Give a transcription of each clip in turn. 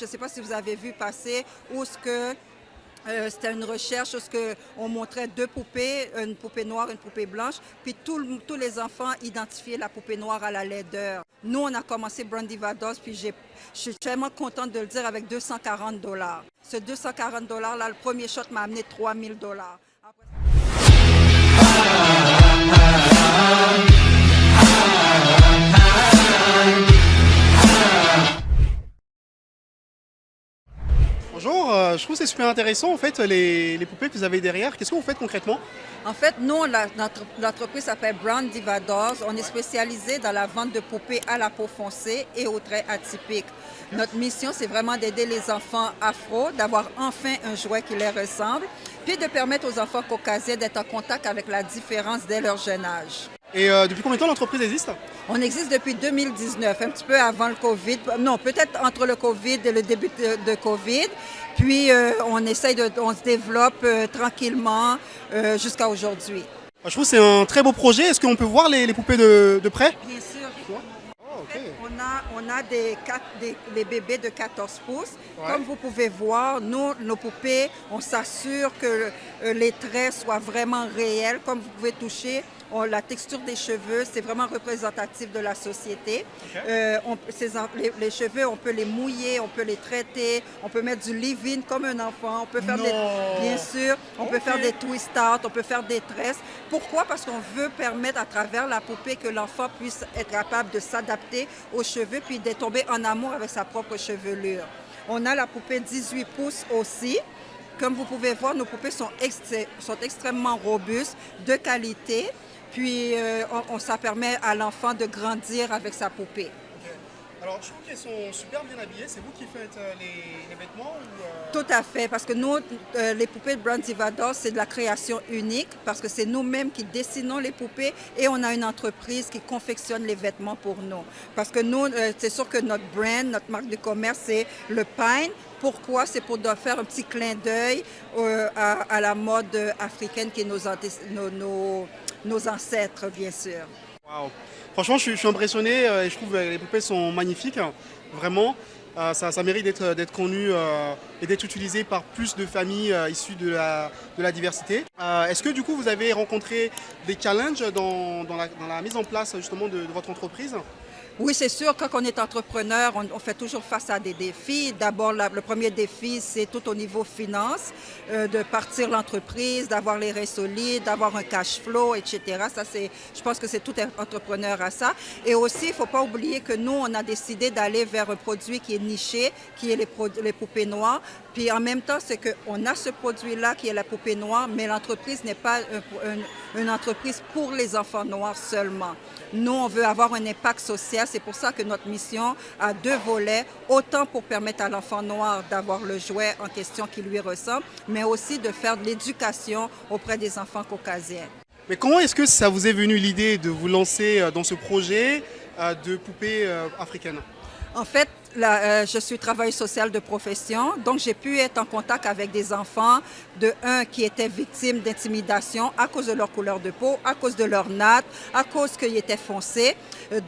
Je ne sais pas si vous avez vu passer où ce que c'était une recherche où on montrait deux poupées, une poupée noire et une poupée blanche, puis tous les enfants identifiaient la poupée noire à la laideur. Nous, on a commencé Brandivados, puis je suis tellement contente de le dire avec $240. Ce $240-là, le premier shot m'a amené $3000. Bonjour, je trouve que c'est super intéressant en fait les poupées que vous avez derrière. Qu'est-ce que vous faites concrètement? En fait, nous, notre entreprise s'appelle Brandivados. On est spécialisé dans la vente de poupées à la peau foncée et aux traits atypiques. Notre mission, c'est vraiment d'aider les enfants afro, d'avoir enfin un jouet qui les ressemble, puis de permettre aux enfants caucasiens d'être en contact avec la différence dès leur jeune âge. Et depuis combien de temps l'entreprise existe? On existe depuis 2019, un petit peu avant le COVID. Non, peut-être entre le COVID et le début de COVID. Puis on se développe tranquillement jusqu'à aujourd'hui. Je trouve que c'est un très beau projet. Est-ce qu'on peut voir les poupées de près? Bien sûr. Oh, ok. On a des bébés de 14 pouces. Ouais. Comme vous pouvez voir, nos poupées, on s'assure que les traits soient vraiment réels. Comme vous pouvez toucher, la texture des cheveux, c'est vraiment représentatif de la société. Okay. Les cheveux, on peut les mouiller, on peut les traiter, on peut mettre du leave-in comme un enfant, on peut faire bien sûr, on peut faire des twist-out, on peut faire des tresses. Pourquoi? Parce qu'on veut permettre à travers la poupée que l'enfant puisse être capable de s'adapter aux cheveux puis de tomber en amour avec sa propre chevelure. On a la poupée 18 pouces aussi. Comme vous pouvez voir, nos poupées sont extrêmement robustes, de qualité. Puis, ça permet à l'enfant de grandir avec sa poupée. Alors, je trouve qu'elles sont super bien habillées. C'est vous qui faites les vêtements ou Tout à fait, parce que nous, les poupées de Brandivados, c'est de la création unique, parce que c'est nous-mêmes qui dessinons les poupées et on a une entreprise qui confectionne les vêtements pour nous. Parce que nous, c'est sûr que notre brand, notre marque de commerce, c'est le Pine. Pourquoi? C'est pour faire un petit clin d'œil à la mode africaine qui est nos ancêtres, bien sûr. Wow. Franchement, je suis impressionné et je trouve que les poupées sont magnifiques. Vraiment, ça mérite d'être connu et d'être utilisé par plus de familles issues de la diversité. Est-ce que du coup, vous avez rencontré des challenges dans la mise en place justement de votre entreprise? Oui, c'est sûr, quand on est entrepreneur, on fait toujours face à des défis. D'abord, le premier défi, c'est tout au niveau finance, de partir l'entreprise, d'avoir les reins solides, d'avoir un cash flow, etc. Je pense que c'est tout entrepreneur à ça. Et aussi, il ne faut pas oublier que nous, on a décidé d'aller vers un produit qui est niché, qui est les poupées noires. Puis en même temps, c'est qu'on a ce produit-là qui est la poupée noire, mais l'entreprise n'est pas une entreprise pour les enfants noirs seulement. Nous, on veut avoir un impact social. C'est pour ça que notre mission a deux volets, autant pour permettre à l'enfant noir d'avoir le jouet en question qui lui ressemble, mais aussi de faire de l'éducation auprès des enfants caucasiens. Mais comment est-ce que ça vous est venu l'idée de vous lancer dans ce projet de poupées africaines? En fait, je suis travailleuse sociale de profession, donc j'ai pu être en contact avec des enfants, qui étaient victimes d'intimidation à cause de leur couleur de peau, à cause de leur natte, à cause qu'ils étaient foncés.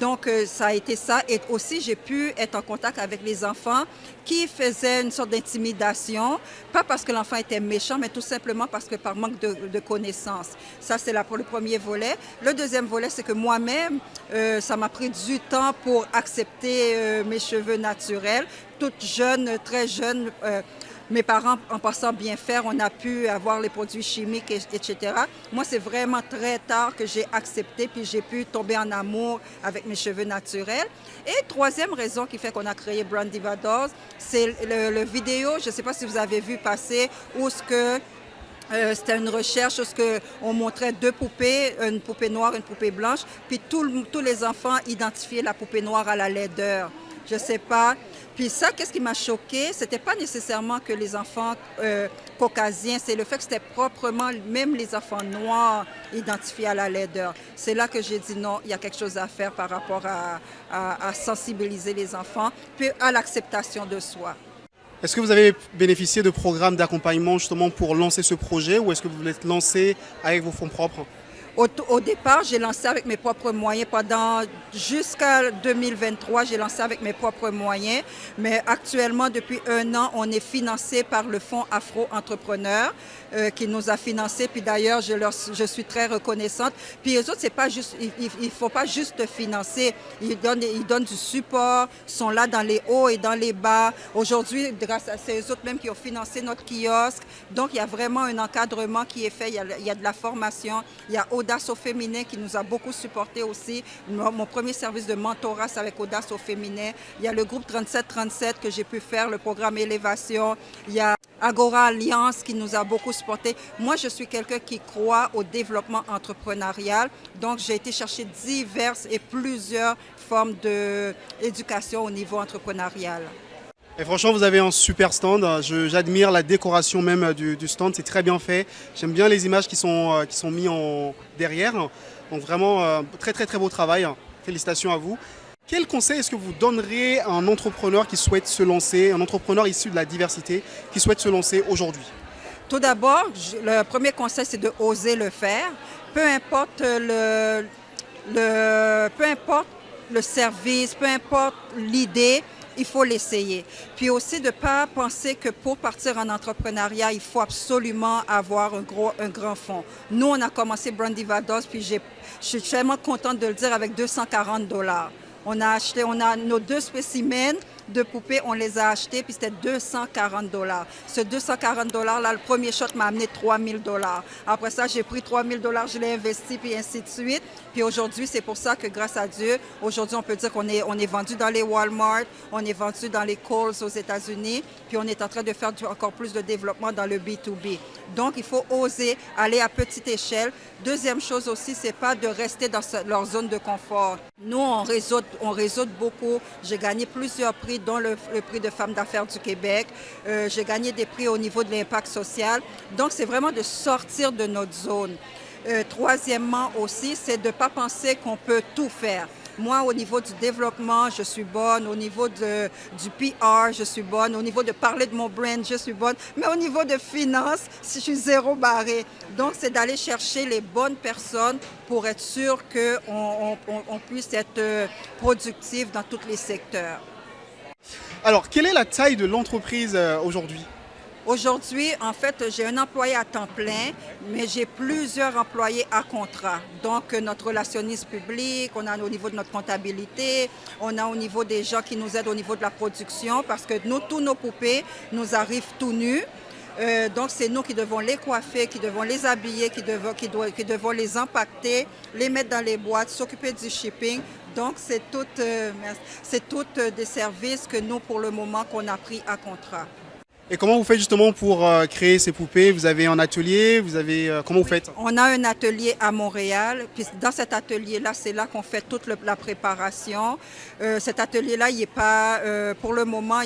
Donc, ça a été ça. Et aussi, j'ai pu être en contact avec les enfants qui faisaient une sorte d'intimidation, pas parce que l'enfant était méchant, mais tout simplement parce que par manque de connaissances. Ça, c'est pour le premier volet. Le deuxième volet, c'est que moi-même, ça m'a pris du temps pour accepter mes cheveux naturels. Toute jeune, très jeune, mes parents, en passant bien faire, on a pu avoir les produits chimiques, etc. Moi, c'est vraiment très tard que j'ai accepté, puis j'ai pu tomber en amour avec mes cheveux naturels. Et troisième raison qui fait qu'on a créé Brandivados, c'est le vidéo, je ne sais pas si vous avez vu passer, où c'était une recherche où on montrait deux poupées, une poupée noire et une poupée blanche, puis tous les enfants identifiaient la poupée noire à la laideur. Je ne sais pas. Puis ça, qu'est-ce qui m'a choquée? C'était pas nécessairement que les enfants caucasiens, c'est le fait que c'était proprement, même les enfants noirs identifiés à la laideur. C'est là que j'ai dit non, il y a quelque chose à faire par rapport à sensibiliser les enfants, puis à l'acceptation de soi. Est-ce que vous avez bénéficié de programmes d'accompagnement justement pour lancer ce projet ou est-ce que vous voulez lancer avec vos fonds propres? Au départ, j'ai lancé avec mes propres moyens. Jusqu'à 2023, j'ai lancé avec mes propres moyens. Mais actuellement, depuis 1 an, on est financé par le Fonds Afro-Entrepreneur qui nous a financés. Puis d'ailleurs, je suis très reconnaissante. Puis les autres, c'est pas juste, il faut pas juste financer. Ils donnent du support, ils sont là dans les hauts et dans les bas. Aujourd'hui, grâce à ces autres même qui ont financé notre kiosque. Donc, il y a vraiment un encadrement qui est fait. Il y a de la formation. Il y a Audace au féminin qui nous a beaucoup supporté aussi. Mon premier service de mentorat, c'est avec Audace au féminin. Il y a le groupe 3737 que j'ai pu faire, le programme Élévation. Il y a Agora Alliance qui nous a beaucoup supporté. Moi, je suis quelqu'un qui croit au développement entrepreneurial. Donc, j'ai été chercher diverses et plusieurs formes d'éducation au niveau entrepreneurial. Et franchement, vous avez un super stand. J'admire la décoration même du stand. C'est très bien fait. J'aime bien les images qui sont mises derrière. Donc vraiment, très très très beau travail. Félicitations à vous. Quel conseil est-ce que vous donneriez à un entrepreneur qui souhaite se lancer, un entrepreneur issu de la diversité qui souhaite se lancer aujourd'hui? Tout d'abord, le premier conseil, c'est de oser le faire. Peu importe peu importe le service, peu importe l'idée, il faut l'essayer. Puis aussi de ne pas penser que pour partir en entrepreneuriat, il faut absolument avoir un grand fonds. Nous, on a commencé Brandivados, puis je suis tellement contente de le dire, avec $240. On a nos 2 spécimens de poupées, on les a achetés, puis c'était $240. Ce $240-là, le premier shot m'a amené $3000. Après ça, j'ai pris $3000, je l'ai investi, puis ainsi de suite. Puis aujourd'hui, c'est pour ça que grâce à Dieu, aujourd'hui, on peut dire qu'on est vendu dans les Walmart, on est vendu dans les Kohl's aux États-Unis, puis on est en train de faire encore plus de développement dans le B2B. Donc, il faut oser aller à petite échelle. Deuxième chose aussi, c'est pas de rester dans leur zone de confort. Nous, on réseaute beaucoup. J'ai gagné plusieurs prix, dont le prix de Femmes d'affaires du Québec. J'ai gagné des prix au niveau de l'impact social. Donc, c'est vraiment de sortir de notre zone. Troisièmement aussi, c'est de ne pas penser qu'on peut tout faire. Moi, au niveau du développement, je suis bonne. Au niveau du PR, je suis bonne. Au niveau de parler de mon brand, je suis bonne. Mais au niveau de finance, je suis zéro barré. Donc, c'est d'aller chercher les bonnes personnes pour être sûr qu'on puisse être productif dans tous les secteurs. Alors, quelle est la taille de l'entreprise aujourd'hui? Aujourd'hui, en fait, j'ai un employé à temps plein, mais j'ai plusieurs employés à contrat. Donc, notre relationniste public, on a au niveau de notre comptabilité, on a au niveau des gens qui nous aident au niveau de la production, parce que tous nos poupées nous arrivent tout nus. Donc, c'est nous qui devons les coiffer, qui devons les habiller, qui devons les empaqueter, les mettre dans les boîtes, s'occuper du shipping. Donc, c'est toutes des services que nous, pour le moment, qu'on a pris à contrat. Et comment vous faites justement pour créer ces poupées? Vous avez un atelier? Comment vous faites? On a un atelier à Montréal. Puis dans cet atelier-là, c'est là qu'on fait toute la préparation. Cet atelier-là, il est pas, pour le moment,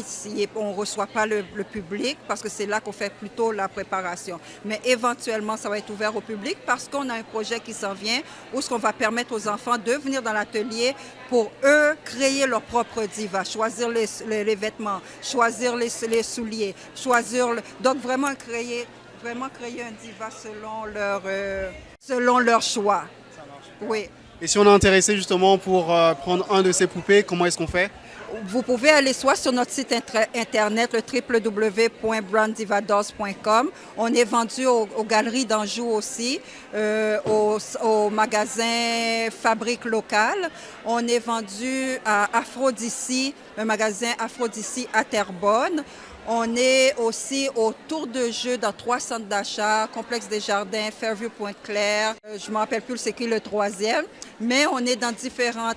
on ne reçoit pas le public parce que c'est là qu'on fait plutôt la préparation. Mais éventuellement, ça va être ouvert au public parce qu'on a un projet qui s'en vient où ce qu'on va permettre aux enfants de venir dans l'atelier pour eux créer leur propre diva, choisir les vêtements, choisir les souliers, donc vraiment créer un diva selon leur choix. Ça marche. Oui. Et si on est intéressé justement pour prendre un de ces poupées, comment est-ce qu'on fait? Vous pouvez aller soit sur notre site internet, le www.brandivados.com. On est vendu aux galeries d'Anjou aussi, au magasin Fabrique Locale. On est vendu à Aphrodisi, un magasin Aphrodisi à Terrebonne. On est aussi au Tour de Jeu dans 3 centres d'achat, Complexe des Jardins, Fairview Pointe-Claire. Je ne me rappelle plus c'est qui le 3e, mais on est dans différents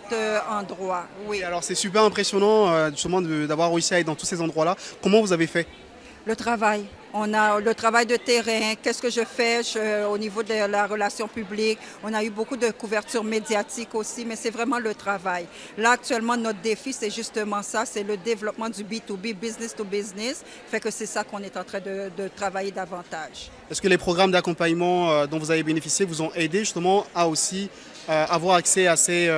endroits. Oui. Et alors c'est super impressionnant justement d'avoir réussi à être dans tous ces endroits-là. Comment vous avez fait? Le travail. On a le travail de terrain. Qu'est-ce que je fais au niveau de la relation publique? On a eu beaucoup de couverture médiatique aussi, mais c'est vraiment le travail. Là, actuellement, notre défi, c'est justement ça, c'est le développement du B2B, business to business. Fait que c'est ça qu'on est en train de travailler davantage. Est-ce que les programmes d'accompagnement dont vous avez bénéficié vous ont aidé justement à aussi avoir accès à ces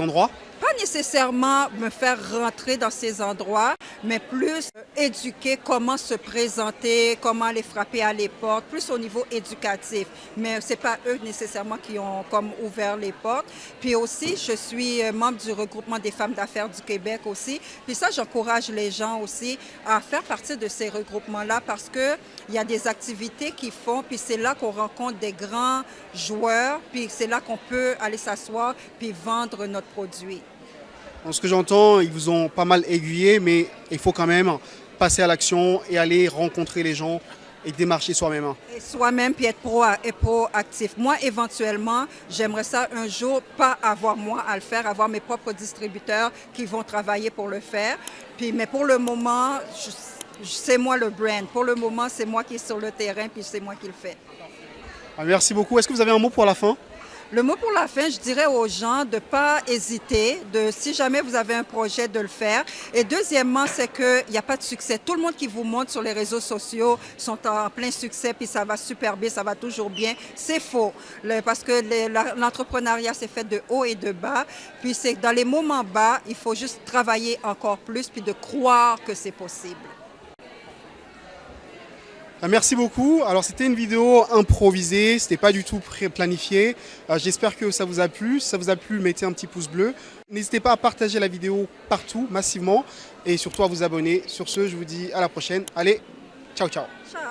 endroits? Pas nécessairement me faire rentrer dans ces endroits, mais plus éduquer comment se présenter, comment les frapper à les portes, plus au niveau éducatif. Mais ce n'est pas eux nécessairement qui ont comme ouvert les portes. Puis aussi, je suis membre du regroupement des femmes d'affaires du Québec aussi. Puis ça, j'encourage les gens aussi à faire partie de ces regroupements-là parce qu'il y a des activités qu'ils font, puis c'est là qu'on rencontre des grands joueurs, puis c'est là qu'on peut aller s'asseoir puis vendre notre produit. Dans ce que j'entends, ils vous ont pas mal aiguillé, mais il faut quand même passer à l'action et aller rencontrer les gens et démarcher soi-même. Et soi-même, puis être proactif. Moi, éventuellement, j'aimerais ça un jour, pas avoir moi à le faire, avoir mes propres distributeurs qui vont travailler pour le faire. Puis, mais pour le moment, c'est moi le brand. Pour le moment, c'est moi qui est sur le terrain, puis c'est moi qui le fais. Merci beaucoup. Est-ce que vous avez un mot pour la fin? Le mot pour la fin, je dirais aux gens de ne pas hésiter, si jamais vous avez un projet, de le faire. Et deuxièmement, c'est qu'il n'y a pas de succès. Tout le monde qui vous montre sur les réseaux sociaux sont en plein succès, puis ça va super bien, ça va toujours bien. C'est faux, parce que l'entrepreneuriat, c'est fait de haut et de bas. Puis c'est dans les moments bas, il faut juste travailler encore plus, puis de croire que c'est possible. Merci beaucoup. Alors c'était une vidéo improvisée, c'était pas du tout planifié. J'espère que ça vous a plu. Si ça vous a plu, mettez un petit pouce bleu. N'hésitez pas à partager la vidéo partout, massivement, et surtout à vous abonner. Sur ce, je vous dis à la prochaine. Allez, ciao ciao. Ciao.